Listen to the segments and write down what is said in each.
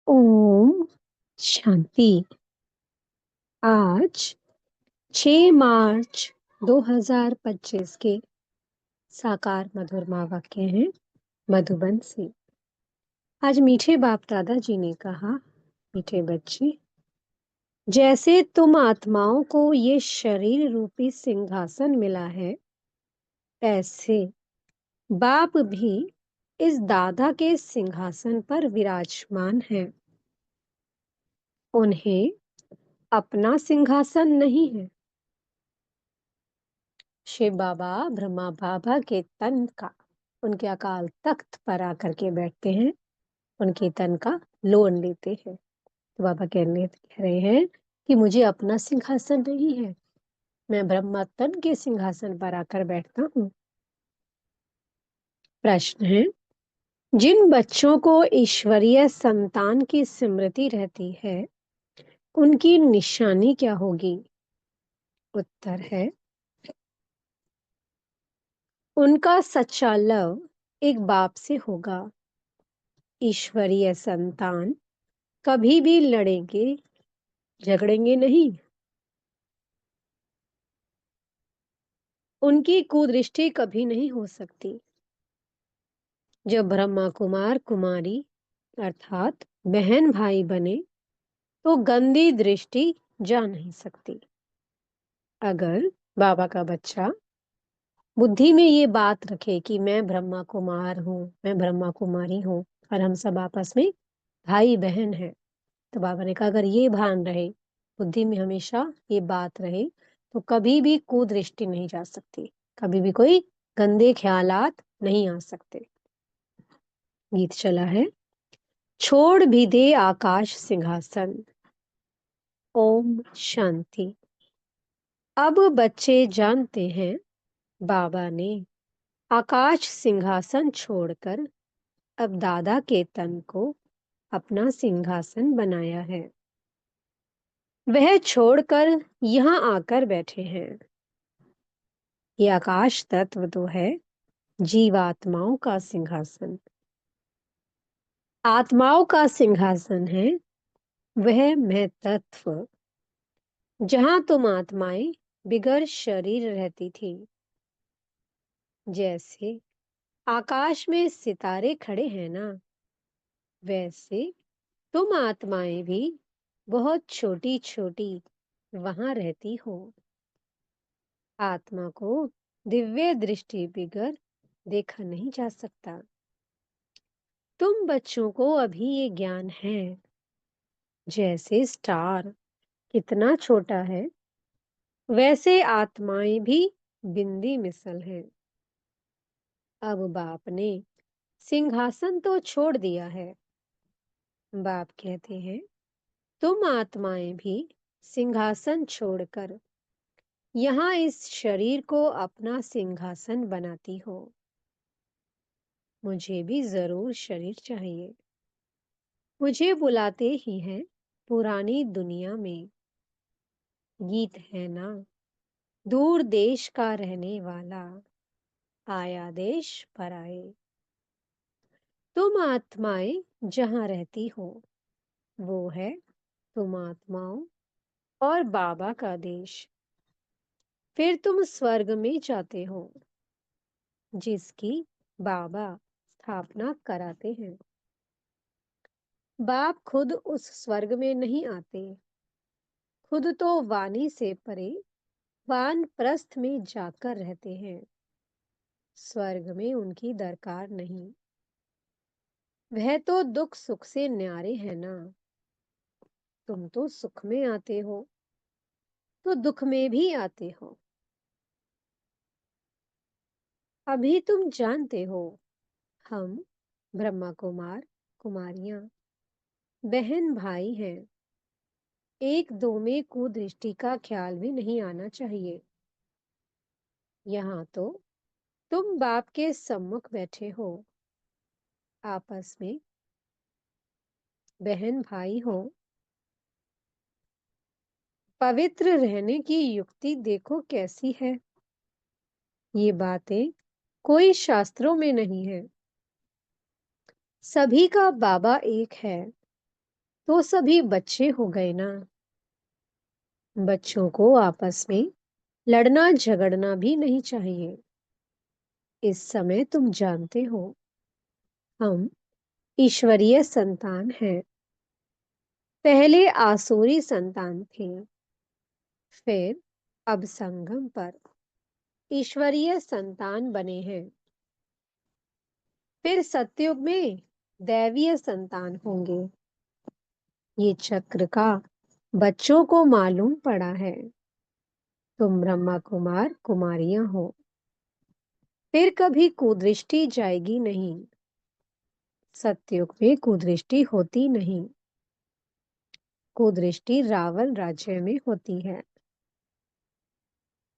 ओम शांति। आज 6 मार्च 2025 के साकार मधुरमा वाक्य हैं मधुबन से। आज मीठे बाप दादाजी ने कहा, मीठे बच्चे, जैसे तुम आत्माओं को ये शरीर रूपी सिंहासन मिला है, ऐसे बाप भी इस दादा के सिंहासन पर विराजमान है। उन्हें अपना सिंहासन नहीं है। शिव बाबा ब्रह्मा बाबा के तन का उनके अकाल तख्त पर आकर के बैठते हैं, उनके तन का लोन लेते हैं। तो बाबा कह रहे हैं कि मुझे अपना सिंहासन नहीं है, मैं ब्रह्मा तन के सिंहासन पर आकर बैठता हूँ। प्रश्न है, जिन बच्चों को ईश्वरीय संतान की स्मृति रहती है, उनकी निशानी क्या होगी? उत्तर है, उनका सच्चा लव एक बाप से होगा। ईश्वरीय संतान कभी भी लड़ेंगे झगड़ेंगे नहीं। उनकी कुदृष्टि कभी नहीं हो सकती। जब ब्रह्मा कुमार कुमारी अर्थात बहन भाई बने तो गंदी दृष्टि जा नहीं सकती। अगर बाबा का बच्चा बुद्धि में ये बात रखे कि मैं ब्रह्मा कुमार हूँ, मैं ब्रह्मा कुमारी हूँ और हम सब आपस में भाई बहन हैं, तो बाबा ने कहा अगर ये भान रहे, बुद्धि में हमेशा ये बात रहे, तो कभी भी कुदृष्टि नहीं जा सकती, कभी भी कोई गंदे ख्यालात नहीं आ सकते। गीत चला है, छोड़ भी दे आकाश सिंहासन। ओम शांति। अब बच्चे जानते हैं, बाबा ने आकाश सिंहासन छोड़कर अब दादा के तन को अपना सिंहासन बनाया है। वह छोड़कर यहाँ आकर बैठे हैं। ये आकाश तत्व तो है जीवात्माओं का सिंहासन। आत्माओं का सिंहासन है वह मैं तत्व, जहां तुम आत्माएं बिगर शरीर रहती थी। जैसे आकाश में सितारे खड़े हैं ना, वैसे तुम आत्माएं भी बहुत छोटी छोटी वहां रहती हो। आत्मा को दिव्य दृष्टि बिगर देखा नहीं जा सकता। तुम बच्चों को अभी ये ज्ञान है। जैसे स्टार कितना छोटा है, वैसे आत्माएं भी बिंदी मिसल हैं। अब बाप ने सिंहासन तो छोड़ दिया है। बाप कहते हैं, तुम आत्माएं भी सिंहासन छोड़कर यहाँ इस शरीर को अपना सिंहासन बनाती हो। मुझे भी जरूर शरीर चाहिए। मुझे बुलाते ही हैं पुरानी दुनिया में। गीत है ना, दूर देश का रहने वाला आया देश पर आए। तुम आत्माएं जहां रहती हो, वो है तुम आत्माओं और बाबा का देश। फिर तुम स्वर्ग में जाते हो, जिसकी बाबा स्थापना कराते हैं। बाप खुद उस स्वर्ग में नहीं आते, खुद तो वाणी से परे वानप्रस्थ में जाकर रहते हैं। स्वर्ग में उनकी दरकार नहीं। वह तो दुख सुख से न्यारे है ना। तुम तो सुख में आते हो, तो दुख में भी आते हो। अभी तुम जानते हो, हम ब्रह्मा कुमार कुमारियां बहन भाई हैं। एक दो में कुदृष्टि का ख्याल भी नहीं आना चाहिए। यहाँ तो तुम बाप के सम्मुख बैठे हो, आपस में बहन भाई हो। पवित्र रहने की युक्ति देखो कैसी है। ये बातें कोई शास्त्रों में नहीं है। सभी का बाबा एक है। तो सभी बच्चे हो गए ना। बच्चों को आपस में लड़ना झगड़ना भी नहीं चाहिए। इस समय तुम जानते हो, हम ईश्वरीय संतान हैं। पहले आसुरी संतान थे, फिर अब संगम पर ईश्वरीय संतान बने हैं। फिर सतयुग में दैवीय संतान होंगे। ये चक्र का बच्चों को मालूम पड़ा है। तुम ब्रह्मा कुमार कुमारियां हो। फिर कभी कुदृष्टि जाएगी नहीं। सतयुग में कुदृष्टि होती नहीं। कुदृष्टि रावण राज्य में होती है।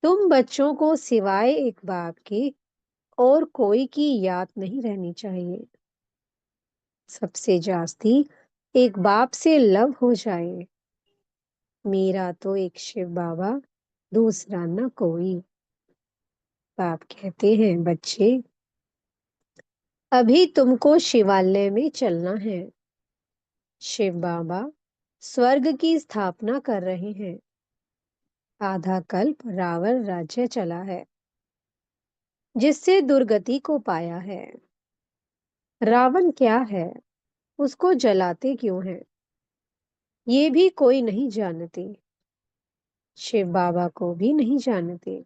तुम बच्चों को सिवाय एक बाप के और कोई की याद नहीं रहनी चाहिए। सबसे जास्ती एक बाप से लव हो जाए। मेरा तो एक शिव बाबा, दूसरा न कोई। बाप कहते हैं, बच्चे अभी तुमको शिवालय में चलना है। शिव बाबा स्वर्ग की स्थापना कर रहे हैं। आधा कल्प रावण राज्य चला है, जिससे दुर्गति को पाया है। रावण क्या है, उसको जलाते क्यों हैं, ये भी कोई नहीं जानते। शिव बाबा को भी नहीं जानते।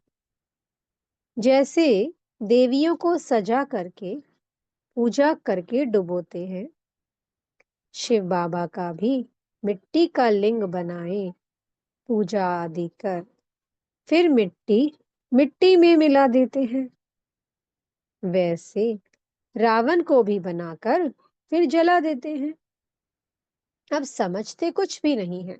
जैसे देवियों को सजा करके पूजा करके डुबोते हैं, शिव बाबा का भी मिट्टी का लिंग बनाए, पूजा आदि कर फिर मिट्टी मिट्टी में मिला देते हैं। वैसे रावण को भी बनाकर फिर जला देते हैं। अब समझते कुछ भी नहीं है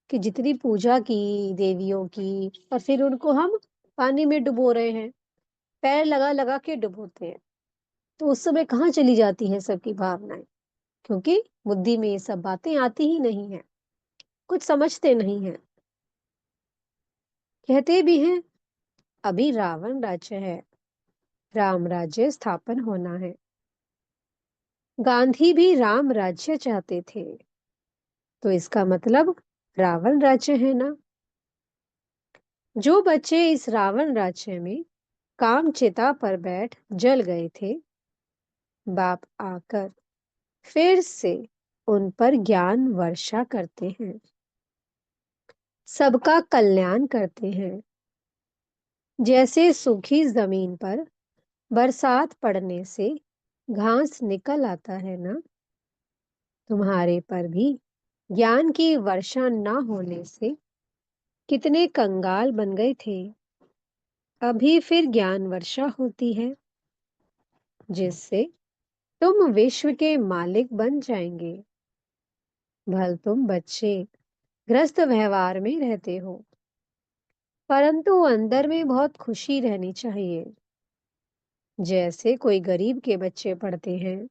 कि जितनी पूजा की देवियों की, और फिर उनको हम पानी में डुबो रहे हैं, पैर लगा लगा के डुबोते हैं। तो उस समय कहाँ चली जाती हैं सबकी भावनाएं, क्योंकि बुद्धि में ये सब बातें आती ही नहीं है, कुछ समझते नहीं है। कहते भी हैं, अभी रावण राज्य है, राम राज्य स्थापन होना है। गांधी भी राम राज्य चाहते थे, तो इसका मतलब रावण राज्य है ना। जो बच्चे इस रावण राज्य में काम चिता पर बैठ जल गए थे, बाप आकर फिर से उन पर ज्ञान वर्षा करते हैं, सबका कल्याण करते हैं। जैसे सूखी जमीन पर बरसात पड़ने से घास निकल आता है ना, तुम्हारे पर भी ज्ञान की वर्षा न होने से कितने कंगाल बन गए थे। अभी फिर ज्ञान वर्षा होती है, जिससे तुम विश्व के मालिक बन जाएंगे। भल तुम बच्चे ग्रस्त व्यवहार में रहते हो, परंतु अंदर में बहुत खुशी रहनी चाहिए। जैसे कोई गरीब के बच्चे पढ़ते हैं,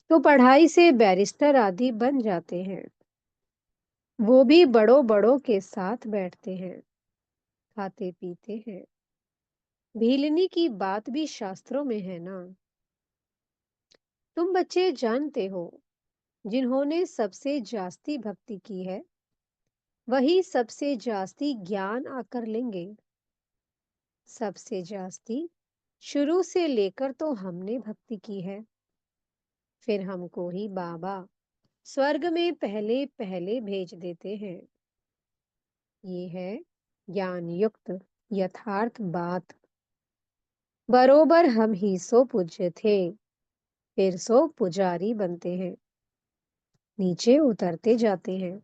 तो पढ़ाई से बैरिस्टर आदि बन जाते हैं। वो भी बड़ों बड़ों के साथ बैठते हैं, खाते पीते हैं। भीलनी की बात भी शास्त्रों में है ना। तुम बच्चे जानते हो, जिन्होंने सबसे जास्ती भक्ति की है, वही सबसे जास्ती ज्ञान आकर लेंगे। सबसे जास्ती शुरू से लेकर तो हमने भक्ति की है, फिर हमको ही बाबा स्वर्ग में पहले पहले भेज देते हैं। ये है ज्ञान युक्त यथार्थ बात। बरोबर हम ही सो पूज्य थे, फिर सो पुजारी बनते हैं, नीचे उतरते जाते हैं।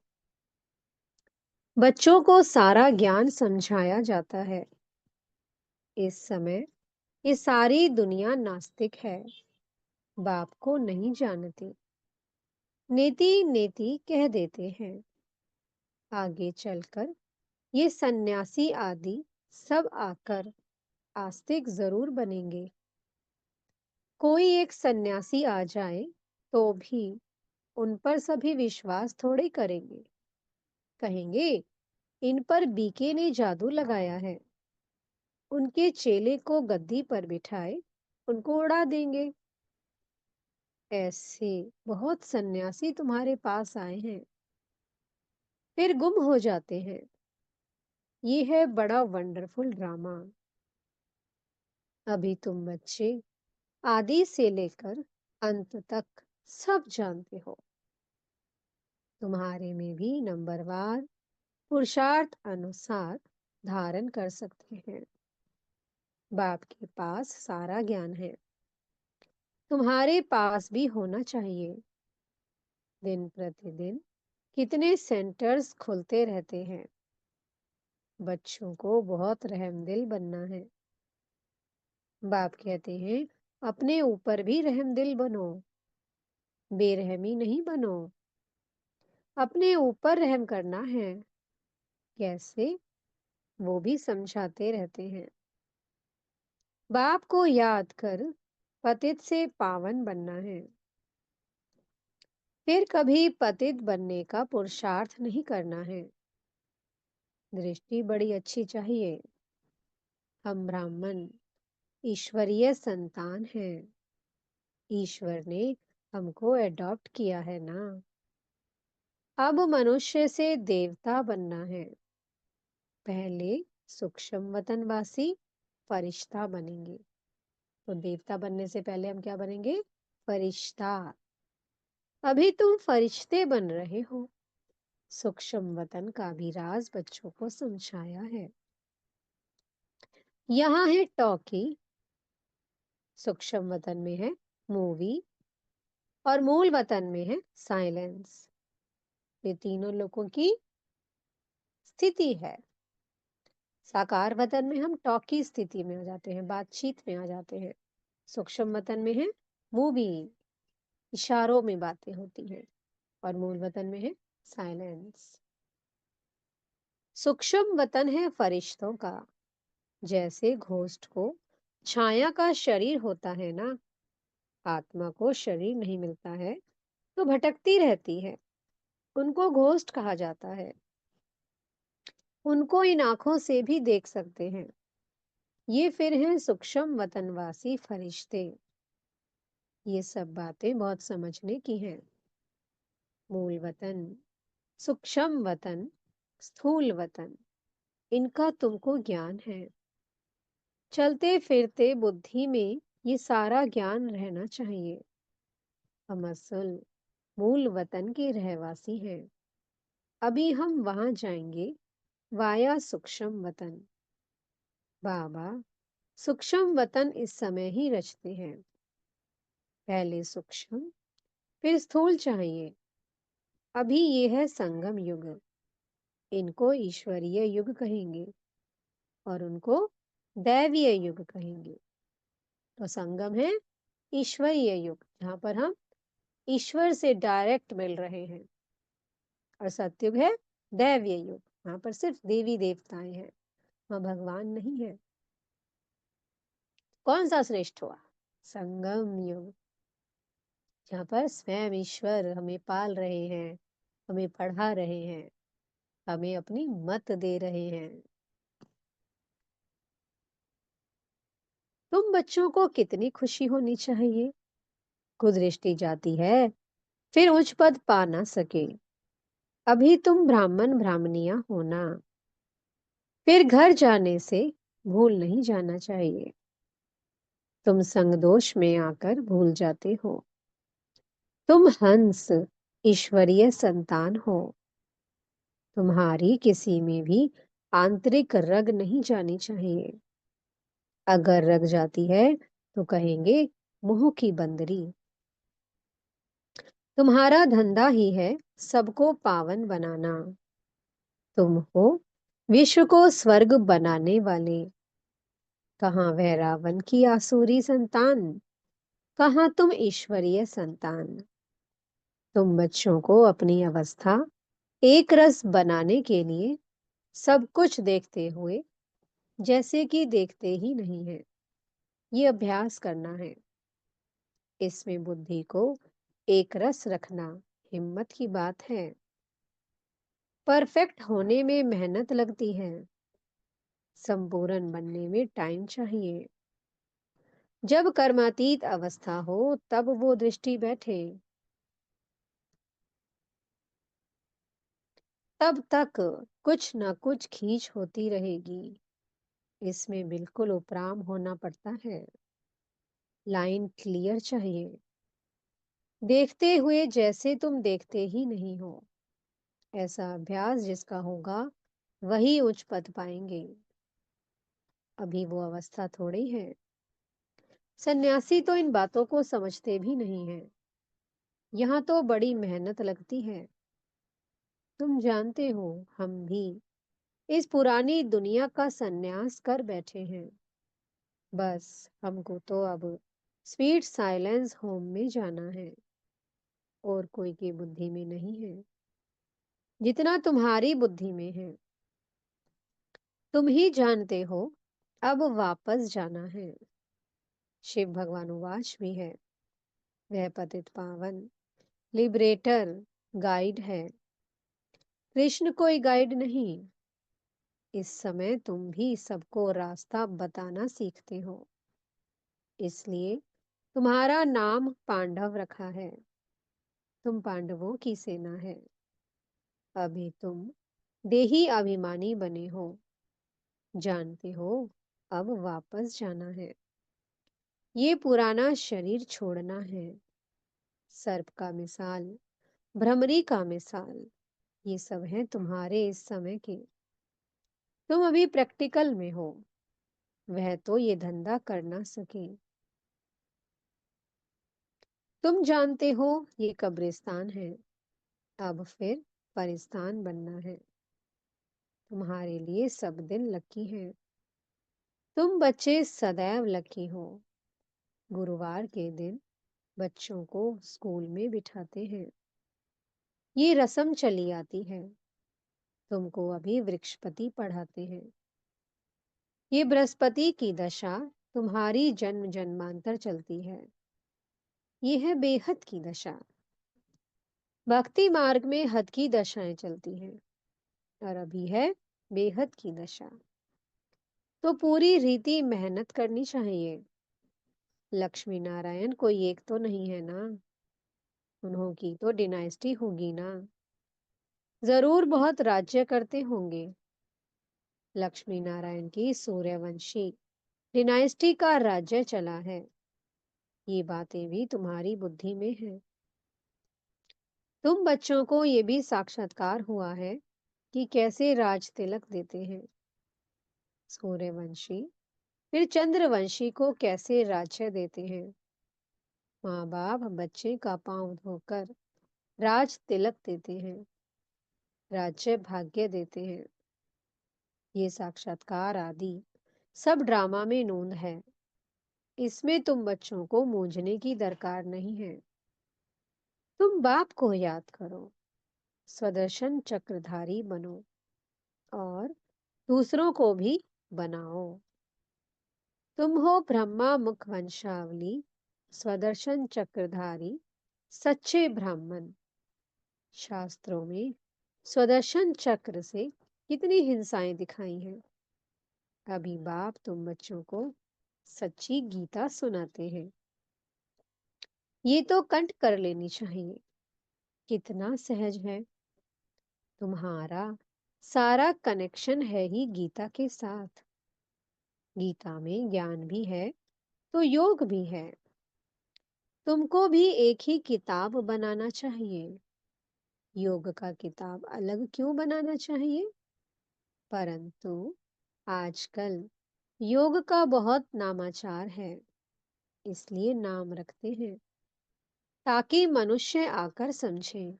बच्चों को सारा ज्ञान समझाया जाता है। इस समय ये सारी दुनिया नास्तिक है, बाप को नहीं जानती, नेति नेति कह देते हैं। आगे चलकर ये सन्यासी आदि सब आकर आस्तिक जरूर बनेंगे। कोई एक सन्यासी आ जाए तो भी उन पर सभी विश्वास थोड़े करेंगे। कहेंगे, इन पर बीके ने जादू लगाया है। उनके चेले को गद्दी पर बिठाए उनको उड़ा देंगे। ऐसे बहुत सन्यासी तुम्हारे पास आए हैं, फिर गुम हो जाते हैं। ये है बड़ा वंडरफुल ड्रामा। अभी तुम बच्चे आदि से लेकर अंत तक सब जानते हो। तुम्हारे में भी नंबरवार पुरुषार्थ अनुसार धारण कर सकते हैं। बाप के पास सारा ज्ञान है, तुम्हारे पास भी होना चाहिए। दिन प्रतिदिन कितने सेंटर्स खुलते रहते हैं। बच्चों को बहुत रहमदिल बनना है। बाप कहते हैं अपने ऊपर भी रहमदिल बनो, बेरहमी नहीं बनो। अपने ऊपर रहम करना है। कैसे? वो भी समझाते रहते हैं। बाप को याद कर पतित से पावन बनना है। फिर कभी पतित बनने का पुरुषार्थ नहीं करना है। दृष्टि बड़ी अच्छी चाहिए। हम ब्राह्मण ईश्वरीय संतान हैं। ईश्वर ने हमको एडॉप्ट किया है ना। अब मनुष्य से देवता बनना है। पहले सूक्ष्म वतनवासी फरिश्ता बनेंगे। तो देवता बनने से पहले हम क्या बनेंगे? फरिश्ता। अभी तुम फरिश्ते बन रहे हो। सूक्ष्म वतन का भी राज बच्चों को समझाया है। यहाँ है टॉकी, सूक्ष्म वतन में है मूवी, और मूल वतन में है साइलेंस। ये तीनों लोगों की स्थिति है। साकार वतन में हम टॉकी स्थिति में आ जाते हैं, बातचीत में आ जाते हैं। सूक्ष्म वतन में है मूवी, इशारों में बातें होती हैं। और मूल वतन में है साइलेंस। सूक्ष्म वतन है फरिश्तों का। जैसे घोस्ट को छाया का शरीर होता है ना, आत्मा को शरीर नहीं मिलता है तो भटकती रहती है। उनको घोस्ट कहा जाता है। उनको इन आंखों से भी देख सकते हैं। ये फिर हैं सूक्ष्म वतनवासी फरिश्ते। ये सब बातें बहुत समझने की हैं। मूल वतन, सूक्ष्म वतन, स्थूल वतन, इनका तुमको ज्ञान है। चलते फिरते बुद्धि में ये सारा ज्ञान रहना चाहिए। हम असल मूल वतन के रहवासी हैं। अभी हम वहां जाएंगे वाया सूक्ष्म वतन। बाबा सूक्ष्म वतन इस समय ही रचते हैं। पहले सूक्ष्म, फिर स्थूल चाहिए। अभी ये है संगम युग। इनको ईश्वरीय युग कहेंगे और उनको दैवीय युग कहेंगे। तो संगम है ईश्वरीय युग, जहां पर हम ईश्वर से डायरेक्ट मिल रहे हैं। और सतयुग है दैवीय युग, वहां पर सिर्फ देवी देवताएं हैं, वहां भगवान नहीं है। कौन सा श्रेष्ठ हुआ? संगम युग, जहाँ पर स्वयं ईश्वर हमें पाल रहे हैं, हमें पढ़ा रहे हैं, हमें अपनी मत दे रहे हैं। तुम बच्चों को कितनी खुशी होनी चाहिए। कुदृष्टि जाती है फिर उच्च पद पा ना सके। अभी तुम ब्राह्मण ब्राह्मणियां होना। फिर घर जाने से भूल नहीं जाना चाहिए। तुम संग दोष में आकर भूल जाते हो। तुम हंस ईश्वरीय संतान हो। तुम्हारी किसी में भी आंतरिक रग नहीं जानी चाहिए। अगर रग जाती है तो कहेंगे मुंह की बंदरी। तुम्हारा धंधा ही है सबको पावन बनाना। तुम हो विश्व को स्वर्ग बनाने वाले। कहाँ वह रावण की आसुरी संतान, कहाँ तुम ईश्वरीय संतान। तुम बच्चों को अपनी अवस्था एक रस बनाने के लिए सब कुछ देखते हुए जैसे कि देखते ही नहीं है, ये अभ्यास करना है। इसमें बुद्धि को एक रस रखना हिम्मत की बात है। परफेक्ट होने में मेहनत लगती है, संपूर्ण बनने में टाइम चाहिए। जब कर्मातीत अवस्था हो तब वो दृष्टि बैठे, तब तक कुछ न कुछ खींच होती रहेगी। इसमें बिल्कुल उपराम होना पड़ता है। लाइन क्लियर चाहिए। देखते हुए जैसे तुम देखते ही नहीं हो। ऐसा अभ्यास जिसका होगा वही उच्च पद पाएंगे। अभी वो अवस्था थोड़ी है। सन्यासी तो इन बातों को समझते भी नहीं है। यहाँ तो बड़ी मेहनत लगती है। तुम जानते हो, हम भी इस पुरानी दुनिया का सन्यास कर बैठे हैं। बस हमको तो अब स्वीट साइलेंस होम में जाना है। और कोई की बुद्धि में नहीं है जितना तुम्हारी बुद्धि में है। तुम ही जानते हो, अब वापस जाना है। शिव भगवान उवाच भी है। वह पतित पावन लिबरेटर गाइड है। कृष्ण कोई गाइड नहीं। इस समय तुम भी सबको रास्ता बताना सीखते हो। इसलिए तुम्हारा नाम पांडव रखा है। तुम पांडवों की सेना है। अभी तुम देही अभिमानी बने हो। जानते हो, अब वापस जाना है। ये पुराना शरीर छोड़ना है। सर्प का मिसाल, भ्रमरी का मिसाल, ये सब है तुम्हारे इस समय के। तुम अभी प्रैक्टिकल में हो। वह तो ये धंधा कर ना सके। तुम जानते हो, ये कब्रिस्तान है। अब फिर परिस्तान बनना है। तुम्हारे लिए सब दिन लकी है। तुम बच्चे सदैव लकी हो। गुरुवार के दिन बच्चों को स्कूल में बिठाते हैं। ये रस्म चली आती है। तुमको अभी वृक्षपति पढ़ाते हैं। ये बृहस्पति की दशा तुम्हारी जन्म जन्मांतर चलती है। ये है बेहद की दशा। भक्ति मार्ग में हद की दशाएं चलती हैं। और अभी है बेहद की दशा। तो पूरी रीति मेहनत करनी चाहिए। लक्ष्मी नारायण कोई एक तो नहीं है ना। उन्हों की तो डिनाइस्टी होगी ना। जरूर बहुत राज्य करते होंगे। लक्ष्मी नारायण की सूर्यवंशी डिनाइस्टी का राज्य चला है। ये बातें भी तुम्हारी बुद्धि में है। तुम बच्चों को ये भी साक्षात्कार हुआ है कि कैसे राज तिलक देते हैं। सूर्यवंशी फिर चंद्रवंशी को कैसे राज्य देते हैं। माँ बाप बच्चे का पांव धोकर राज तिलक देते हैं, राज्य भाग्य देते हैं। ये साक्षात्कार आदि सब ड्रामा में नोंद है। इसमें तुम बच्चों को मूंझने की दरकार नहीं है। तुम बाप को याद करो, स्वदर्शन चक्रधारी बनो और दूसरों को भी बनाओ। तुम हो ब्रह्मा मुख वंशावली, स्वदर्शन चक्रधारी, सच्चे ब्राह्मण। शास्त्रों में स्वदर्शन चक्र से कितनी हिंसाएं दिखाई हैं। अभी बाप तुम बच्चों को सच्ची गीता सुनाते हैं। ये तो कंठ कर लेनी चाहिए। कितना सहज है। तुम्हारा सारा कनेक्शन है ही गीता के साथ। गीता में ज्ञान भी है तो योग भी है। तुमको भी एक ही किताब बनाना चाहिए। योग का किताब अलग क्यों बनाना चाहिए? परंतु आजकल योग का बहुत नामाचार है, इसलिए नाम रखते हैं ताकि मनुष्य आकर समझे।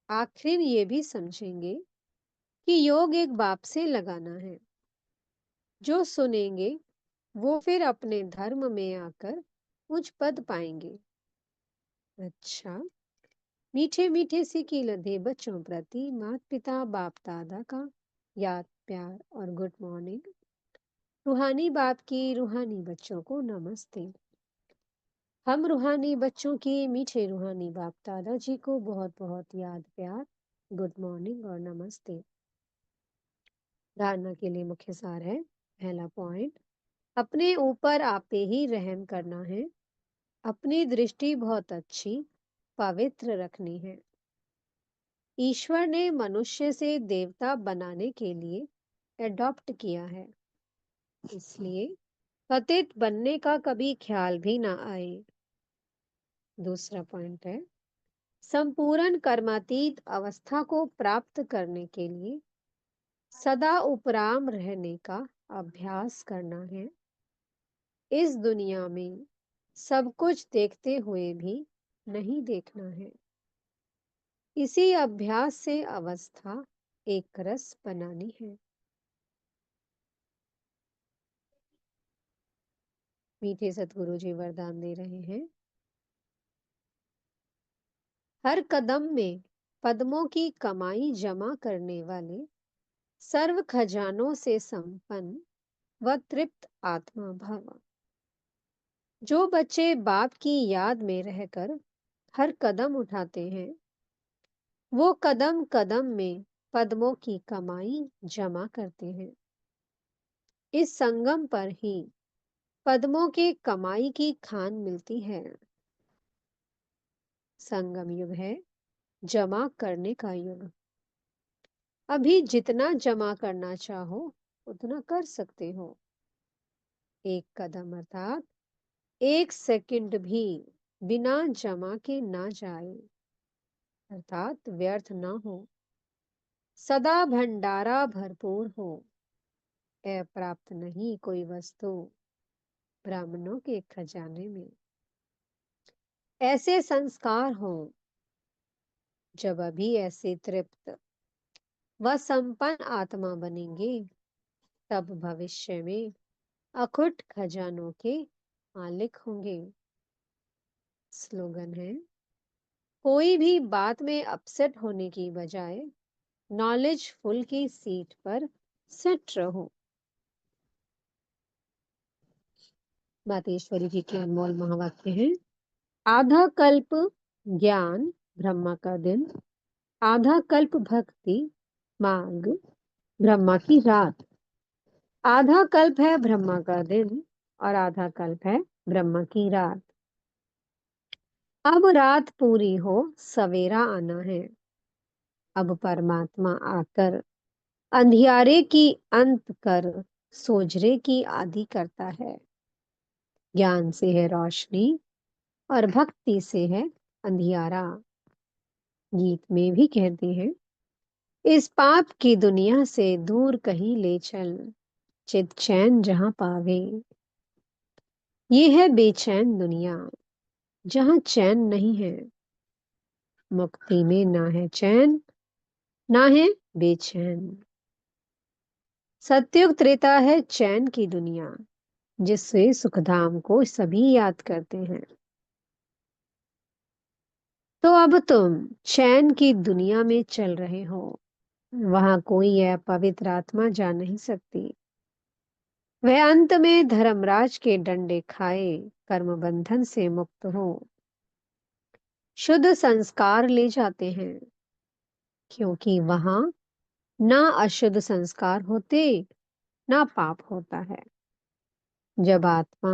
आखिर ये भी समझेंगे कि योग एक बाप से लगाना है। जो सुनेंगे वो फिर अपने धर्म में आकर उच्च पद पाएंगे। अच्छा, मीठे मीठे से की लदे बच्चों प्रति माता पिता बाप दादा का याद प्यार और गुड मॉर्निंग। रूहानी बाप की रूहानी बच्चों को नमस्ते। हम रूहानी बच्चों की मीठे रूहानी बाप दादाजी को बहुत बहुत याद प्यार, गुड मॉर्निंग और नमस्ते। धारणा के लिए मुख्य सार है। पहला पॉइंट, अपने ऊपर आपे ही रहम करना है। अपनी दृष्टि बहुत अच्छी, पवित्र रखनी है। ईश्वर ने मनुष्य से देवता बनाने के लिए एडॉप्ट किया है, इसलिए पतित बनने का कभी ख्याल भी ना आए। दूसरा पॉइंट है, संपूर्ण कर्मातीत अवस्था को प्राप्त करने के लिए सदा उपराम रहने का अभ्यास करना है। इस दुनिया में सब कुछ देखते हुए भी नहीं देखना है। इसी अभ्यास से अवस्था एक रस बनानी है। मीठे सतगुरु जी वरदान दे रहे हैं। हर कदम में पद्मों की कमाई जमा करने वाले, सर्व खजानों से संपन्न व तृप्त आत्मा भव। जो बच्चे बाप की याद में रहकर हर कदम उठाते हैं, वो कदम कदम में पद्मों की कमाई जमा करते हैं। इस संगम पर ही पद्मों के कमाई की खान मिलती है। संगम युग है जमा करने का युग। अभी जितना जमा करना चाहो उतना कर सकते हो। एक कदम अर्थात एक सेकंड भी बिना जमा के ना जाए, अर्थात व्यर्थ ना हो। सदा भंडारा भरपूर हो। अप्राप्त नहीं कोई वस्तु ब्राह्मणों के खजाने में। ऐसे संस्कार हो जब अभी ऐसे तृप्त व संपन्न आत्मा बनेंगे, तब भविष्य में अखुट खजानों के मालिक होंगे। स्लोगन है, कोई भी बात में अपसेट होने की बजाय नॉलेजफुल की सीट पर सेट रहो। मातेश्वरी जी के अनमोल महावाक्य हैं। आधा कल्प ज्ञान ब्रह्मा का दिन, आधा कल्प भक्ति मार्ग ब्रह्मा की रात। आधा कल्प है ब्रह्मा का दिन और आधा कल्प है ब्रह्मा की रात। अब रात पूरी हो सवेरा आना है। अब परमात्मा आकर अंधियारे की अंत कर सोजरे की आदि करता है। ज्ञान से है रोशनी और भक्ति से है अंधियारा। गीत में भी कहते हैं, इस पाप की दुनिया से दूर कहीं ले चल, चित चैन जहां पावे। ये है बेचैन दुनिया जहां चैन नहीं है। मुक्ति में ना है चैन ना है बेचैन। सतयुग त्रेता है चैन की दुनिया, जिससे सुखधाम को सभी याद करते हैं। तो अब तुम चैन की दुनिया में चल रहे हो। वहां कोई है पवित्र आत्मा जा नहीं सकती। वह अंत में धर्मराज के डंडे खाए कर्म बंधन से मुक्त हो। शुद्ध संस्कार ले जाते हैं, क्योंकि वहां ना अशुद्ध संस्कार होते ना पाप होता है। जब आत्मा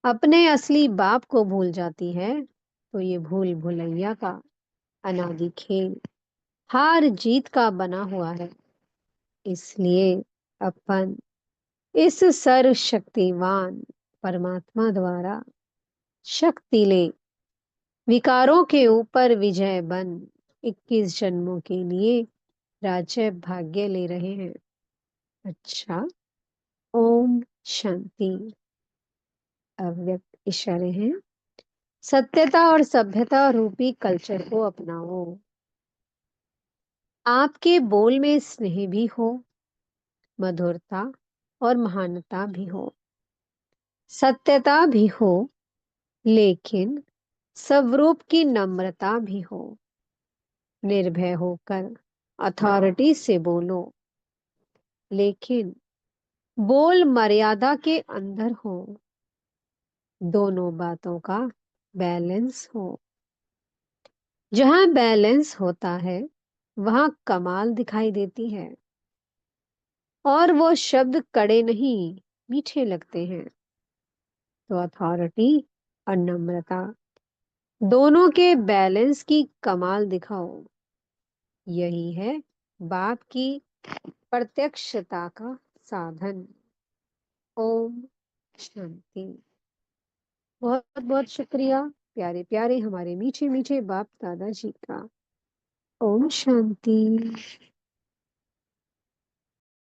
अपने असली बाप को भूल जाती है, तो ये भूल भुलैया का अनादि खेल हार जीत का बना हुआ है। इसलिए अपन इस सर्वशक्तिवान परमात्मा द्वारा शक्ति ले विकारों के ऊपर विजय बन 21 जन्मों के लिए राज्य भाग्य ले रहे हैं। अच्छा, ओम शांति। अव्यक्त इशारे हैं। सत्यता और सभ्यता रूपी कल्चर को अपनाओ। आपके बोल में स्नेह भी हो, मधुरता और महानता भी हो, सत्यता भी हो, लेकिन स्वरूप की नम्रता भी हो। निर्भय होकर अथॉरिटी से बोलो, लेकिन बोल मर्यादा के अंदर हो। दोनों बातों का बैलेंस हो। जहां बैलेंस होता है वहां कमाल दिखाई देती है। और वो शब्द कड़े नहीं मीठे लगते हैं। तो अथॉरिटी और नम्रता दोनों के बैलेंस की कमाल दिखाओ। यही है बाप की प्रत्यक्षता का साधन। ओम शांति। बहुत बहुत शुक्रिया प्यारे प्यारे हमारे मीठे मीठे बाप दादा जी का। ओम शांति।